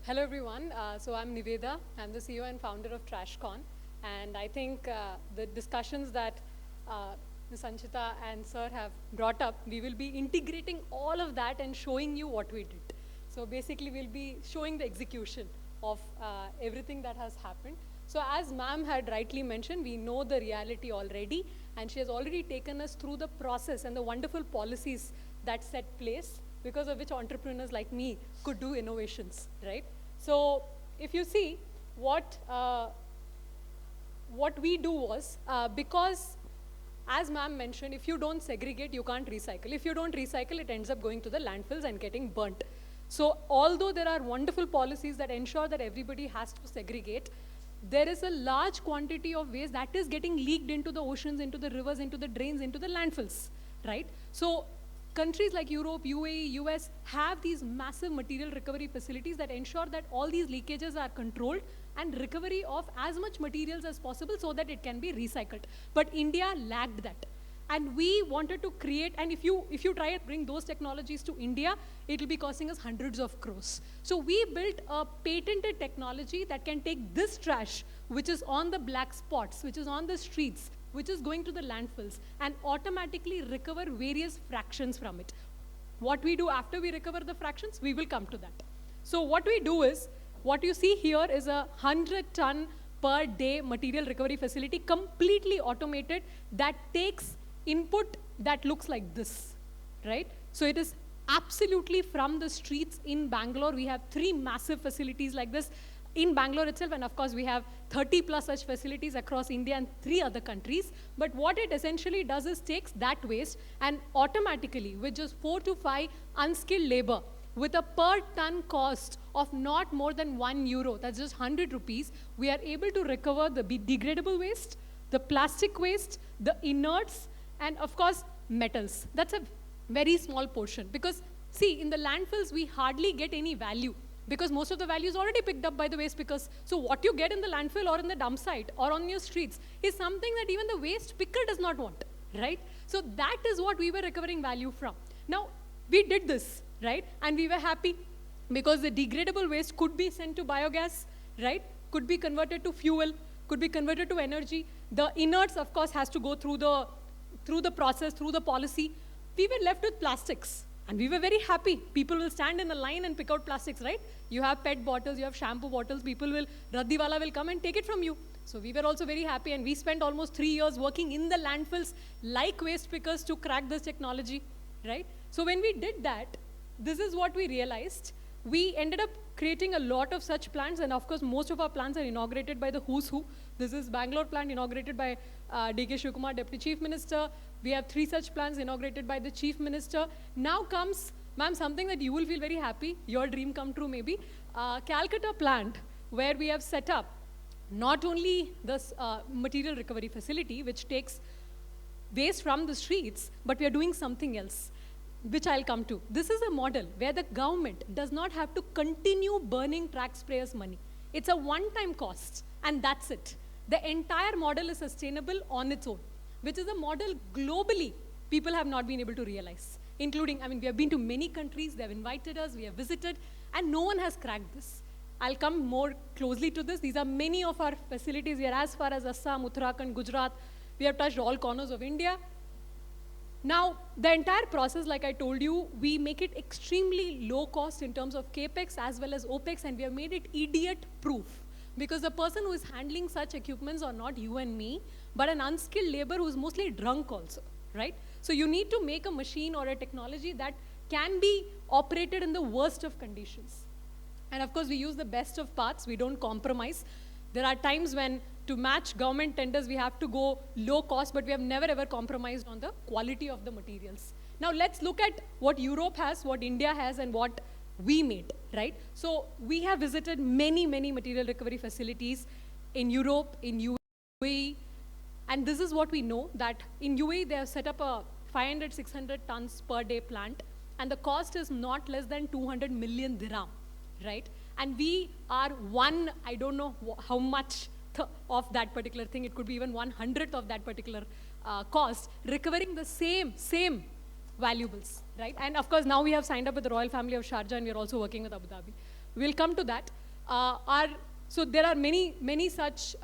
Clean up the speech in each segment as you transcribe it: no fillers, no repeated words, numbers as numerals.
Hello everyone, so I'm Nivedha, I'm the CEO and founder of TrashCon, and I think the discussions that Ms. Sanchita and Sir have brought up, we will be integrating all of that and showing you what we did. So basically we'll be showing the execution of everything that has happened. So as ma'am had rightly mentioned, we know the reality already, and she has already taken us through the process and the wonderful policies that set place, because of which entrepreneurs like me could do innovations, right? So if you see what we do was, because as ma'am mentioned, if you don't segregate, you can't recycle. If you don't recycle, it ends up going to the landfills and getting burnt. So although there are wonderful policies that ensure that everybody has to segregate, there is a large quantity of waste that is getting leaked into the oceans, into the rivers, into the drains, into the landfills, right? So countries like Europe, UAE, US have these massive material recovery facilities that ensure that all these leakages are controlled and recovery of as much materials as possible so that it can be recycled. But India lacked that. And we wanted to create, and if you try and bring those technologies to India, it will be costing us hundreds of crores. So we built a patented technology that can take this trash, which is on the black spots, which is on the streets, which is going to the landfills, and automatically recover various fractions from it. What we do after we recover the fractions, we will come to that. So what we do is, what you see here is a 100-ton per day material recovery facility, completely automated, that takes input that looks like this, right? So it is absolutely from the streets in Bangalore. We have 3 massive facilities like this in Bangalore itself, and of course we have 30 plus such facilities across India and 3 other countries. But what it essentially does is takes that waste and automatically, with just 4 to 5 unskilled labor, with a per ton cost of not more than €1, that's just 100 rupees, we are able to recover the degradable waste, the plastic waste, the inerts, and of course, metals. That's a very small portion, because see, in the landfills, we hardly get any value, because most of the value is already picked up by the waste pickers. So what you get in the landfill or in the dump site or on your streets is something that even the waste picker does not want, right? So that is what we were recovering value from. Now, we did this, right? And we were happy, because the degradable waste could be sent to biogas, right? Could be converted to fuel, could be converted to energy. The inerts, of course, has to go through the process, through the policy. We were left with plastics, and we were very happy. People will stand in a line and pick out plastics, right? You have PET bottles, you have shampoo bottles, Raddiwala will come and take it from you. So we were also very happy, and we spent almost 3 years working in the landfills like waste pickers to crack this technology, right? So when we did that, this is what we realized. We ended up creating a lot of such plants, and of course, most of our plants are inaugurated by the who's who. This is Bangalore plant inaugurated by D.K. Shivkumar, Deputy Chief Minister. We have 3 such plants inaugurated by the Chief Minister. Now comes, ma'am, something that you will feel very happy, your dream come true maybe, Calcutta plant, where we have set up not only this material recovery facility, which takes waste from the streets, but we are doing something else, which I'll come to. This is a model where the government does not have to continue burning taxpayers' money. It's a one-time cost, and that's it. The entire model is sustainable on its own, which is a model globally people have not been able to realize, including, I mean, we have been to many countries, they have invited us, we have visited, and no one has cracked this. I'll come more closely to this. These are many of our facilities. We are as far as Assam, Uttarakhand, Gujarat. We have touched all corners of India. Now, the entire process, like I told you, we make it extremely low cost in terms of capex as well as opex, and we have made it idiot proof. Because the person who is handling such equipments are not you and me, but an unskilled labor who is mostly drunk also, right? So you need to make a machine or a technology that can be operated in the worst of conditions. And of course, we use the best of parts. We don't compromise. There are times when, to match government tenders, we have to go low cost, but we have never ever compromised on the quality of the materials. Now let's look at what Europe has, what India has, and what we made, right? So we have visited many, many material recovery facilities in Europe, in UAE, and this is what we know, that in UAE they have set up a 500, 600 tons per day plant, and the cost is not less than 200 million dirham, right? And we are one, I don't know how much of that particular thing, it could be even 1/100th of that particular cost, recovering the same valuables, right? And of course, now we have signed up with the Royal Family of Sharjah, and we're also working with Abu Dhabi. We'll come to that. So there are many such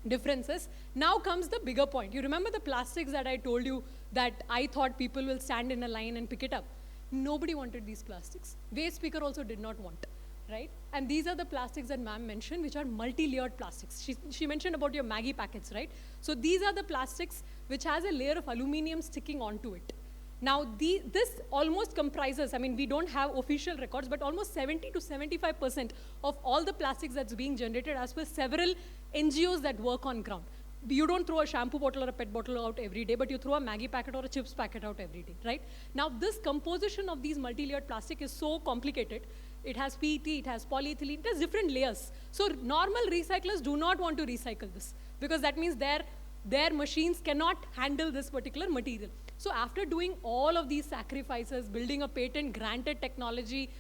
differences. Now comes the bigger point. You remember the plastics that I told you that I thought people will stand in a line and pick it up? Nobody wanted these plastics. Waste speaker also did not want, right? And these are the plastics that ma'am mentioned, which are multi-layered plastics. She mentioned about your Maggie packets, right? So these are the plastics which has a layer of aluminum sticking onto it. Now, this almost comprises, I mean, we don't have official records, but almost 70 to 75% of all the plastics that's being generated as per several NGOs that work on ground. You don't throw a shampoo bottle or a pet bottle out every day, but you throw a Maggie packet or a chips packet out every day, right? Now, this composition of these multi-layered plastic is so complicated. It has PET, it has polyethylene, it has different layers. So normal recyclers do not want to recycle this because that means their machines cannot handle this particular material. So after doing all of these sacrifices, building a patent-granted technology,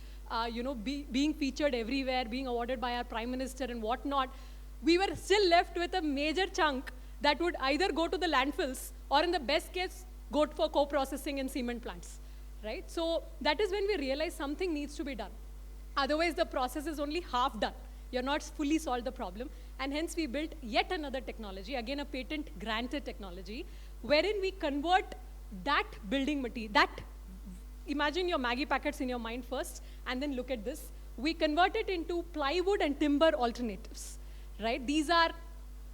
being featured everywhere, being awarded by our Prime Minister and whatnot, we were still left with a major chunk that would either go to the landfills or in the best case, go for co-processing in cement plants, right? So that is when we realized something needs to be done. Otherwise, the process is only half done. You're not fully solved the problem. And hence, we built yet another technology, again, a patent-granted technology, wherein we convert that building material, imagine your Maggie packets in your mind first, and then look at this. We convert it into plywood and timber alternatives, right? These are,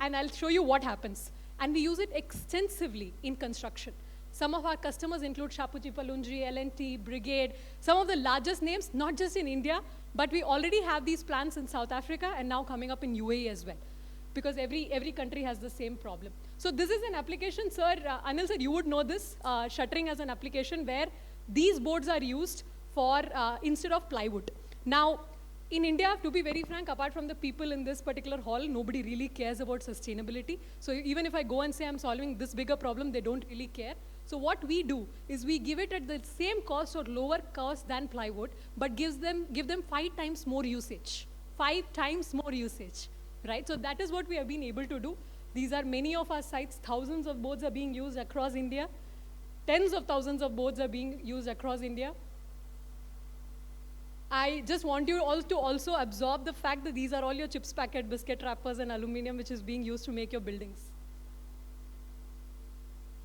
and I'll show you what happens. And we use it extensively in construction. Some of our customers include Shapoorji Pallonji, L&T, Brigade, some of the largest names, not just in India, but we already have these plants in South Africa and now coming up in UAE as well, because every country has the same problem. So this is an application, sir, Anil said you would know this, shuttering as an application where these boards are used for, instead of plywood. Now, in India, to be very frank, apart from the people in this particular hall, nobody really cares about sustainability. So even if I go and say I'm solving this bigger problem, they don't really care. So what we do is we give it at the same cost or lower cost than plywood, but give them 5 times more usage. 5 times more usage, right? So that is what we have been able to do. These are many of our sites. Thousands of boards are being used across India. Tens of thousands of boards are being used across India. I just want you all to also absorb the fact that these are all your chips packet, biscuit wrappers, and aluminum, which is being used to make your buildings.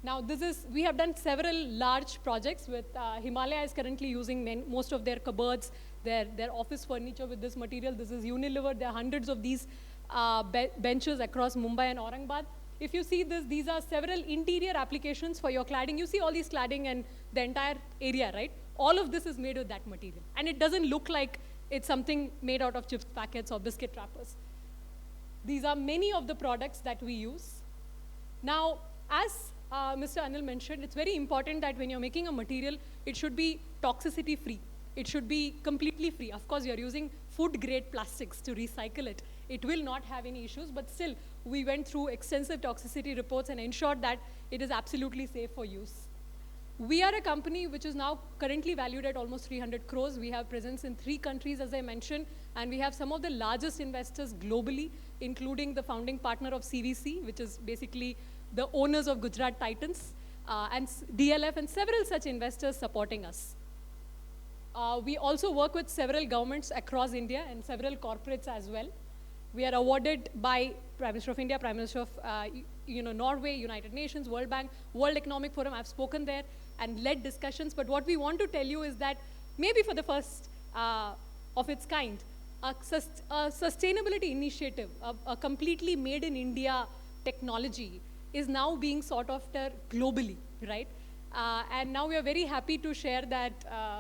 Now, we have done several large projects with Himalaya is currently using most of their cupboards, their office furniture with this material. This is Unilever. There are hundreds of these benches across Mumbai and Aurangabad. If you see this, these are several interior applications for your cladding. You see all these cladding and the entire area, right? All of this is made with that material. And it doesn't look like it's something made out of chips packets or biscuit wrappers. These are many of the products that we use. Now, as Mr. Anil mentioned, it's very important that when you're making a material, it should be toxicity free. It should be completely free. Of course, you're using food-grade plastics to recycle it. It will not have any issues, but still, we went through extensive toxicity reports and ensured that it is absolutely safe for use. We are a company which is now currently valued at almost 300 crores. We have presence in 3 countries, as I mentioned, and we have some of the largest investors globally, including the founding partner of CVC, which is basically the owners of Gujarat Titans, and DLF, and several such investors supporting us. We also work with several governments across India and several corporates as well. We are awarded by Prime Minister of India, Prime Minister of Norway, United Nations, World Bank, World Economic Forum. I've spoken there and led discussions. But what we want to tell you is that maybe for the first of its kind, a sustainability initiative, a completely made in India technology is now being sought after globally, right? And now we are very happy to share that,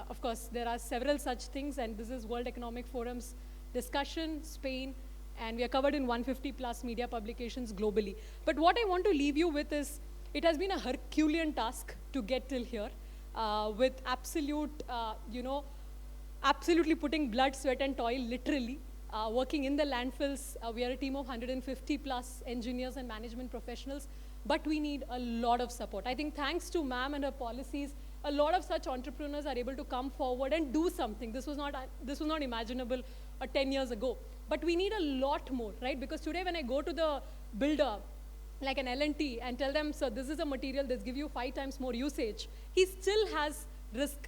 of course, there are several such things, and this is World Economic Forum's discussion, Spain, and we are covered in 150 plus media publications globally. But what I want to leave you with is, it has been a Herculean task to get till here, with absolutely putting blood, sweat, and toil, literally, working in the landfills. We are a team of 150 plus engineers and management professionals, but we need a lot of support. I think thanks to ma'am and her policies, a lot of such entrepreneurs are able to come forward and do something. This was not imaginable 10 years ago. But we need a lot more, right? Because today when I go to the builder, like an L&T, and tell them, so this is a material that's give you 5 times more usage, he still has risk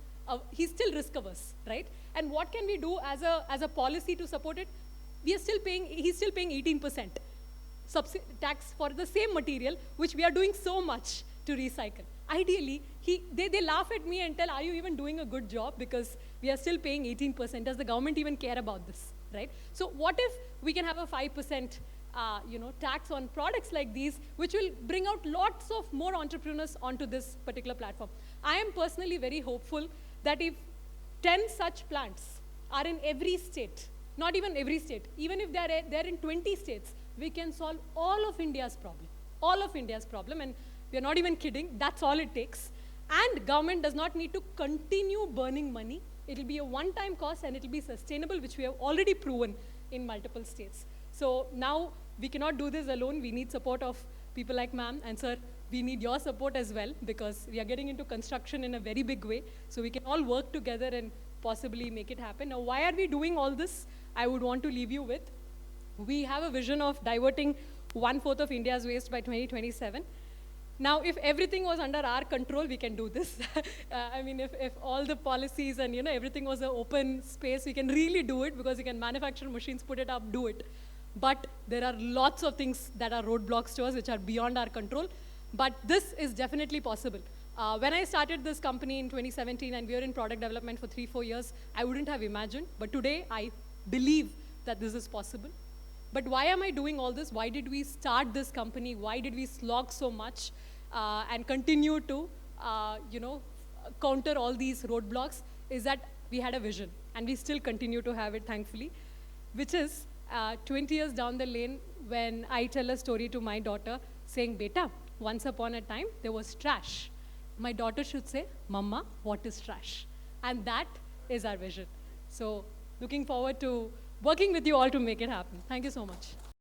he's still risk averse, right? And what can we do as a policy to support it? He's still paying 18% tax for the same material, which we are doing so much to recycle. Ideally, they laugh at me and tell, are you even doing a good job? Because we are still paying 18%. Does the government even care about this, right? So what if we can have a 5% tax on products like these, which will bring out lots of more entrepreneurs onto this particular platform? I am personally very hopeful that if 10 such plants are in every state, not even every state, even if they're in 20 states, we can solve all of India's problem, and we are not even kidding, that's all it takes. And government does not need to continue burning money. It'll be a one-time cost and it'll be sustainable, which we have already proven in multiple states. So now we cannot do this alone. We need support of people like ma'am, and sir, we need your support as well, because we are getting into construction in a very big way. So we can all work together and possibly make it happen. Now, why are we doing all this? I would want to leave you with, we have a vision of diverting 1/4 of India's waste by 2027. Now, if everything was under our control, we can do this. I mean, if all the policies and everything was an open space, we can really do it, because you can manufacture machines, put it up, do it. But there are lots of things that are roadblocks to us, which are beyond our control. But this is definitely possible. When I started this company in 2017, and we were in product development for 3-4 years, I wouldn't have imagined. But today, I believe that this is possible. But why am I doing all this? Why did we start this company? Why did we slog so much and continue to, counter all these roadblocks? Is that we had a vision, and we still continue to have it, thankfully, which is 20 years down the lane, when I tell a story to my daughter saying, "Beta, once upon a time, there was trash." My daughter should say, "Mama, what is trash?" And that is our vision. So looking forward to working with you all to make it happen. Thank you so much.